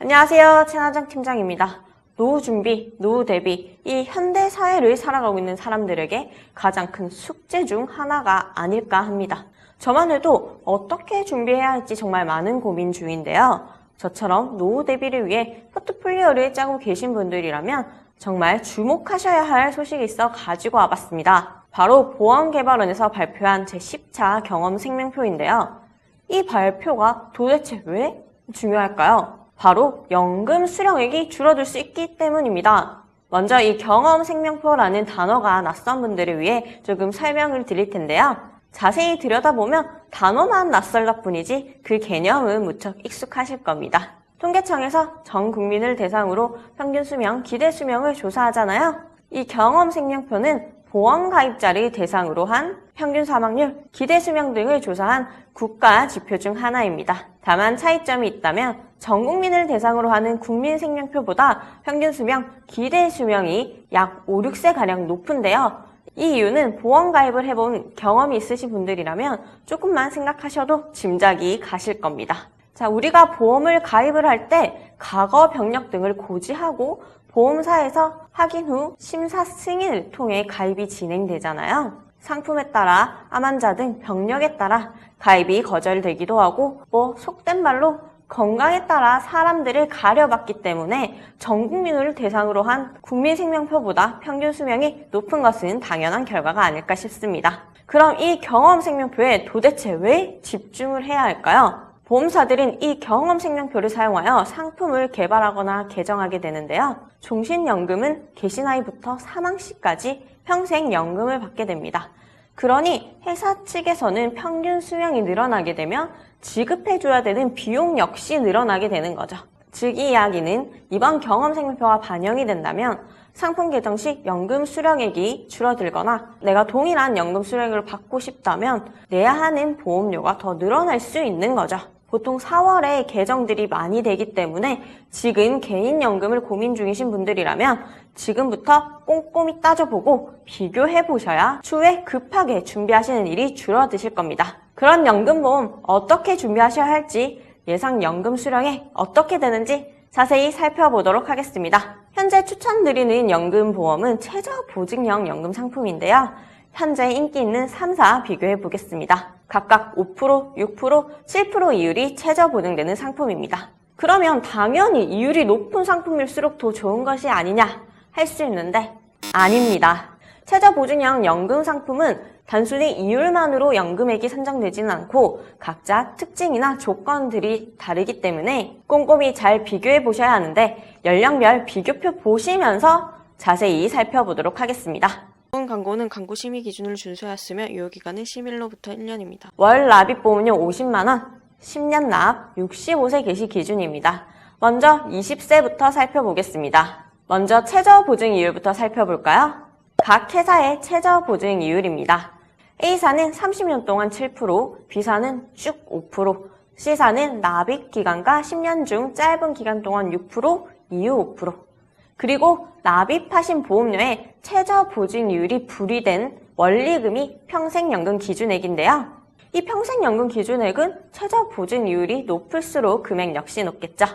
안녕하세요. 최나정 팀장입니다. 노후 준비, 노후 대비, 이 현대 사회를 살아가고 있는 사람들에게 가장 큰 숙제 중 하나가 아닐까 합니다. 저만 해도 어떻게 준비해야 할지 정말 많은 고민 중인데요. 저처럼 노후 대비를 위해 포트폴리오를 짜고 계신 분들이라면 정말 주목하셔야 할 소식이 있어 가지고 와봤습니다. 바로 보험개발원에서 발표한 제10차 경험 생명표인데요. 이 발표가 도대체 왜 중요할까요? 바로 연금 수령액이 줄어들 수 있기 때문입니다. 먼저 이 경험 생명표라는 단어가 낯선 분들을 위해 조금 설명을 드릴 텐데요. 자세히 들여다보면 단어만 낯설다 뿐이지 그 개념은 무척 익숙하실 겁니다. 통계청에서 전 국민을 대상으로 평균 수명, 기대 수명을 조사하잖아요. 이 경험 생명표는 보험 가입자를 대상으로 한 평균 사망률, 기대 수명 등을 조사한 국가 지표 중 하나입니다. 다만 차이점이 있다면 전 국민을 대상으로 하는 국민생명표보다 평균 수명, 기대 수명이 약 5, 6세가량 높은데요. 이 이유는 보험 가입을 해본 경험이 있으신 분들이라면 조금만 생각하셔도 짐작이 가실 겁니다. 자, 우리가 보험을 가입을 할 때 과거 병력 등을 고지하고 보험사에서 확인 후 심사 승인을 통해 가입이 진행되잖아요. 상품에 따라 암 환자 등 병력에 따라 가입이 거절되기도 하고 속된 말로 건강에 따라 사람들을 가려봤기 때문에 전 국민을 대상으로 한 국민생명표보다 평균 수명이 높은 것은 당연한 결과가 아닐까 싶습니다. 그럼 이 경험생명표에 도대체 왜 집중을 해야 할까요? 보험사들은 이 경험생명표를 사용하여 상품을 개발하거나 개정하게 되는데요. 종신연금은 개시 나이부터 사망 시까지 평생 연금을 받게 됩니다. 그러니 회사 측에서는 평균 수명이 늘어나게 되면 지급해줘야 되는 비용 역시 늘어나게 되는 거죠. 즉 이 이야기는 이번 경험생명표가 반영이 된다면 상품 개정 시 연금 수령액이 줄어들거나 내가 동일한 연금 수령액을 받고 싶다면 내야 하는 보험료가 더 늘어날 수 있는 거죠. 보통 4월에 개정들이 많이 되기 때문에 지금 개인연금을 고민 중이신 분들이라면 지금부터 꼼꼼히 따져보고 비교해보셔야 추후에 급하게 준비하시는 일이 줄어드실 겁니다. 그런 연금보험 어떻게 준비하셔야 할지, 예상 연금 수령액 어떻게 되는지 자세히 살펴보도록 하겠습니다. 현재 추천드리는 연금보험은 최저보증형 연금 상품인데요. 현재 인기 있는 3사 비교해보겠습니다. 각각 5%, 6%, 7% 이율이 최저 보증되는 상품입니다. 그러면 당연히 이율이 높은 상품일수록 더 좋은 것이 아니냐 할 수 있는데 아닙니다. 최저 보증형 연금 상품은 단순히 이율만으로 연금액이 산정되지는 않고 각자 특징이나 조건들이 다르기 때문에 꼼꼼히 잘 비교해 보셔야 하는데 연령별 비교표 보시면서 자세히 살펴보도록 하겠습니다. 이번 광고는 광고 심의 기준을 준수하였으며 유효기간은 10일로부터 1년입니다. 월 납입 보험료 50만원, 10년 납 65세 개시 기준입니다. 먼저 20세부터 살펴보겠습니다. 먼저 최저 보증 이율부터 살펴볼까요? 각 회사의 최저 보증 이율입니다. A사는 30년 동안 7%, B사는 쭉 5%, C사는 납입 기간과 10년 중 짧은 기간 동안 6%, 이후 5%. 그리고 납입하신 보험료의 최저 보증이율이 분리된 원리금이 평생연금 기준액인데요. 이 평생연금 기준액은 최저 보증이율이 높을수록 금액 역시 높겠죠.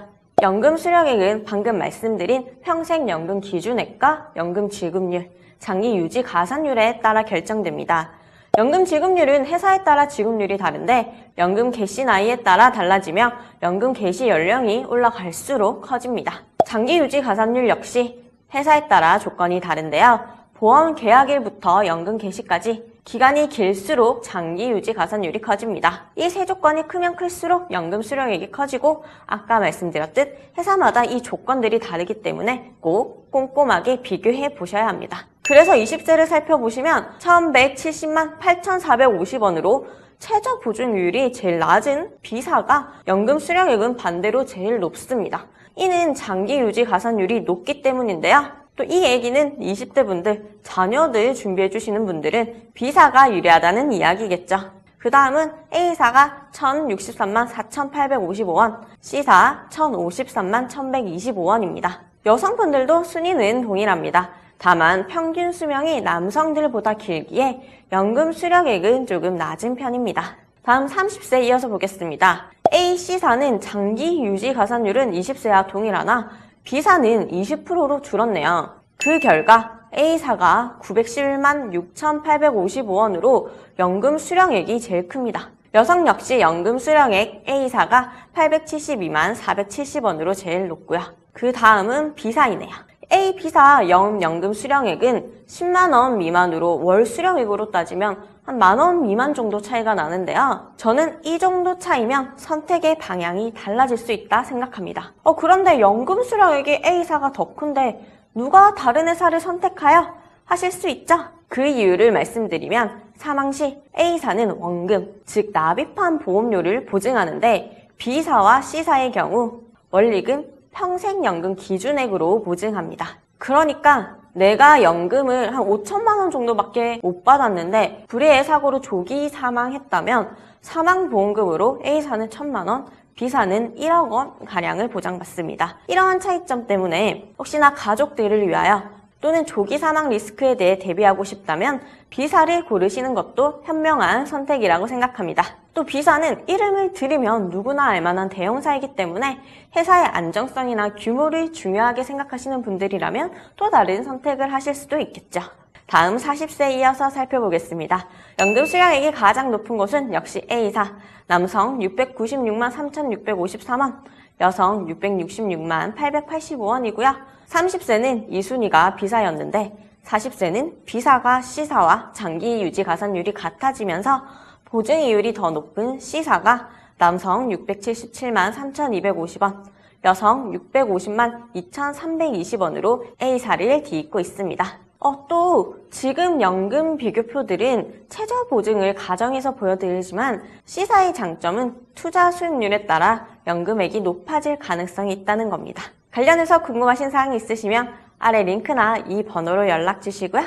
연금 수령액은 방금 말씀드린 평생연금 기준액과 연금 지급률, 장기 유지 가산율에 따라 결정됩니다. 연금 지급률은 회사에 따라 지급률이 다른데 연금 개시 나이에 따라 달라지며 연금 개시 연령이 올라갈수록 커집니다. 장기 유지 가산율 역시 회사에 따라 조건이 다른데요. 보험 계약일부터 연금 개시까지 기간이 길수록 장기 유지 가산율이 커집니다. 이 세 조건이 크면 클수록 연금 수령액이 커지고 아까 말씀드렸듯 회사마다 이 조건들이 다르기 때문에 꼭 꼼꼼하게 비교해 보셔야 합니다. 그래서 20세를 살펴보시면 1170만 8,450원으로 최저 보증률이 제일 낮은 B사가 연금 수령액은 반대로 제일 높습니다. 이는 장기 유지 가산율이 높기 때문인데요. 또 이 얘기는 20대 분들, 자녀들 준비해 주시는 분들은 B사가 유리하다는 이야기겠죠. 그 다음은 A사가 1,063만 4,855원, C사 1,053만 1,125원입니다. 여성분들도 순위는 동일합니다. 다만 평균 수명이 남성들보다 길기에 연금 수령액은 조금 낮은 편입니다. 다음 30세 이어서 보겠습니다. A, C사는 장기 유지 가산율은 20세와 동일하나 B사는 20%로 줄었네요. 그 결과 A사가 911만 6,855원으로 연금 수령액이 제일 큽니다. 여성 역시 연금 수령액 A사가 872만 470원으로 제일 높고요. 그 다음은 B사이네요. A, B사 연금 수령액은 10만원 미만으로 월 수령액으로 따지면 한 만원 미만 정도 차이가 나는데요. 저는 이 정도 차이면 선택의 방향이 달라질 수 있다 생각합니다. 그런데 연금 수령액이 A사가 더 큰데 누가 다른 회사를 선택하여? 하실 수 있죠? 그 이유를 말씀드리면 사망 시 A사는 원금, 즉 납입한 보험료를 보증하는데 B사와 C사의 경우 원리금, 평생연금 기준액으로 보증합니다. 그러니까 내가 연금을 한 5천만 원 정도밖에 못 받았는데 불의의 사고로 조기 사망했다면 사망보험금으로 A사는 1,000만 원, B사는 1억 원 가량을 보장받습니다. 이러한 차이점 때문에 혹시나 가족들을 위하여 또는 조기 사망 리스크에 대해 대비하고 싶다면 B사를 고르시는 것도 현명한 선택이라고 생각합니다. 또 B사는 이름을 들으면 누구나 알만한 대형사이기 때문에 회사의 안정성이나 규모를 중요하게 생각하시는 분들이라면 또 다른 선택을 하실 수도 있겠죠. 다음 40세 이어서 살펴보겠습니다. 연금 수령액이 가장 높은 곳은 역시 A사, 남성 696만 3,653원, 여성 666만 885원이고요. 30세는 이 순위가 B사였는데 40세는 B사가 C사와 장기 유지 가산율이 같아지면서 보증 이율이 더 높은 C사가 남성 677만 3,250원, 여성 650만 2,320원으로 A사를 뒤잇고 있습니다. 또 지금 연금 비교표들은 최저 보증을 가정해서 보여드리지만 C사의 장점은 투자 수익률에 따라 연금액이 높아질 가능성이 있다는 겁니다. 관련해서 궁금하신 사항이 있으시면 아래 링크나 이 번호로 연락 주시고요.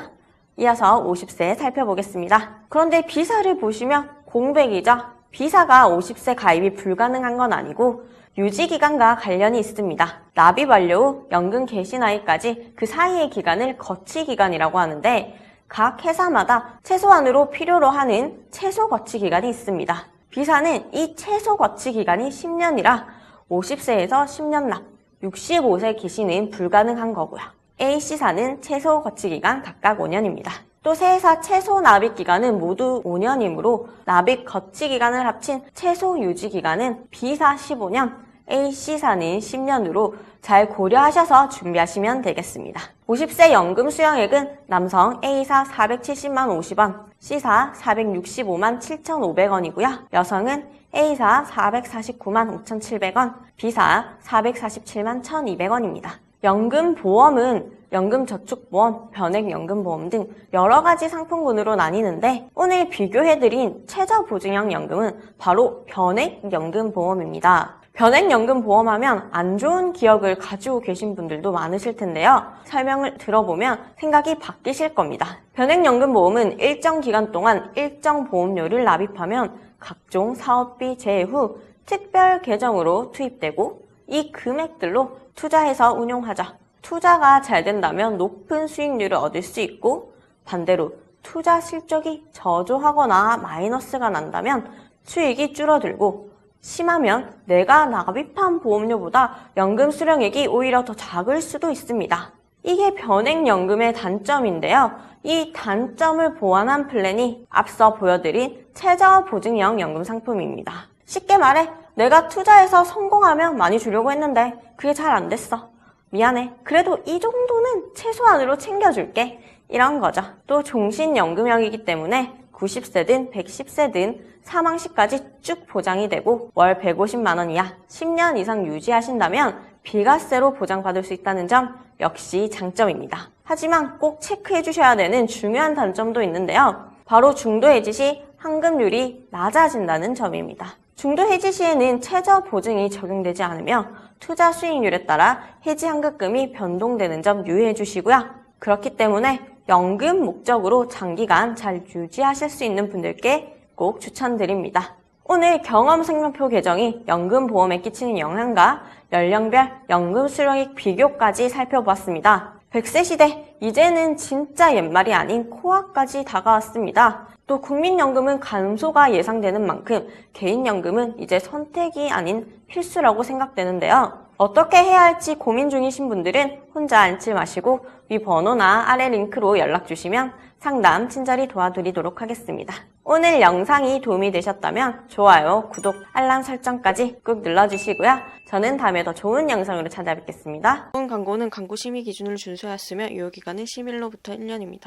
이어서 50세 살펴보겠습니다. 그런데 B사를 보시면 공백이죠. B사가 50세 가입이 불가능한 건 아니고 유지기간과 관련이 있습니다. 납입 완료 후 연금 개시 나이까지 그 사이의 기간을 거치기간이라고 하는데 각 회사마다 최소한으로 필요로 하는 최소 거치기간이 있습니다. B사는 이 최소 거치기간이 10년이라 50세에서 10년 납, 65세 기시는 불가능한 거고요. A, C사는 최소 거치기간 각각 5년입니다. 또 세 회사 최소 납입 기간은 모두 5년이므로 납입 거치 기간을 합친 최소 유지 기간은 B사 15년, A, C사는 10년으로 잘 고려하셔서 준비하시면 되겠습니다. 50세 연금 수령액은 남성 A사 470만 50원, C사 465만 7,500원이고요. 여성은 A사 449만 5,700원, B사 447만 1,200원입니다. 연금보험은 연금저축보험, 변액연금보험 등 여러 가지 상품군으로 나뉘는데 오늘 비교해드린 최저보증형 연금은 바로 변액연금보험입니다. 변액연금보험하면 안 좋은 기억을 가지고 계신 분들도 많으실 텐데요. 설명을 들어보면 생각이 바뀌실 겁니다. 변액연금보험은 일정 기간 동안 일정 보험료를 납입하면 각종 사업비 제외 후 특별 계정으로 투입되고 이 금액들로 투자해서 운용하죠. 투자가 잘 된다면 높은 수익률을 얻을 수 있고 반대로 투자 실적이 저조하거나 마이너스가 난다면 수익이 줄어들고 심하면 내가 납입한 보험료보다 연금 수령액이 오히려 더 작을 수도 있습니다. 이게 변액연금의 단점인데요. 이 단점을 보완한 플랜이 앞서 보여드린 최저보증형 연금 상품입니다. 쉽게 말해 내가 투자해서 성공하면 많이 주려고 했는데 그게 잘 안 됐어. 미안해. 그래도 이 정도는 최소한으로 챙겨줄게. 이런 거죠. 또 종신연금형이기 때문에 90세든 110세든 사망 시까지 쭉 보장이 되고 월 150만 원 이하 10년 이상 유지하신다면 비과세로 보장받을 수 있다는 점 역시 장점입니다. 하지만 꼭 체크해 주셔야 되는 중요한 단점도 있는데요. 바로 중도 해지 시 환급률이 낮아진다는 점입니다. 중도 해지 시에는 최저 보증이 적용되지 않으며 투자 수익률에 따라 해지 환급금이 변동되는 점 유의해 주시고요. 그렇기 때문에 연금 목적으로 장기간 잘 유지하실 수 있는 분들께 꼭 추천드립니다. 오늘 경험생명표 개정이 연금보험에 끼치는 영향과 연령별 연금 수령액 비교까지 살펴보았습니다. 100세 시대, 이제는 진짜 옛말이 아닌 코앞까지 다가왔습니다. 또 국민연금은 감소가 예상되는 만큼 개인연금은 이제 선택이 아닌 필수라고 생각되는데요. 어떻게 해야 할지 고민 중이신 분들은 혼자 앉지 마시고 위 번호나 아래 링크로 연락 주시면 상담 친절히 도와드리도록 하겠습니다. 오늘 영상이 도움이 되셨다면 좋아요, 구독, 알람 설정까지 꾹 눌러주시고요. 저는 다음에 더 좋은 영상으로 찾아뵙겠습니다. 본 광고는 광고 심의 기준을 준수하였으며 유효기간은 10일로부터 1년입니다.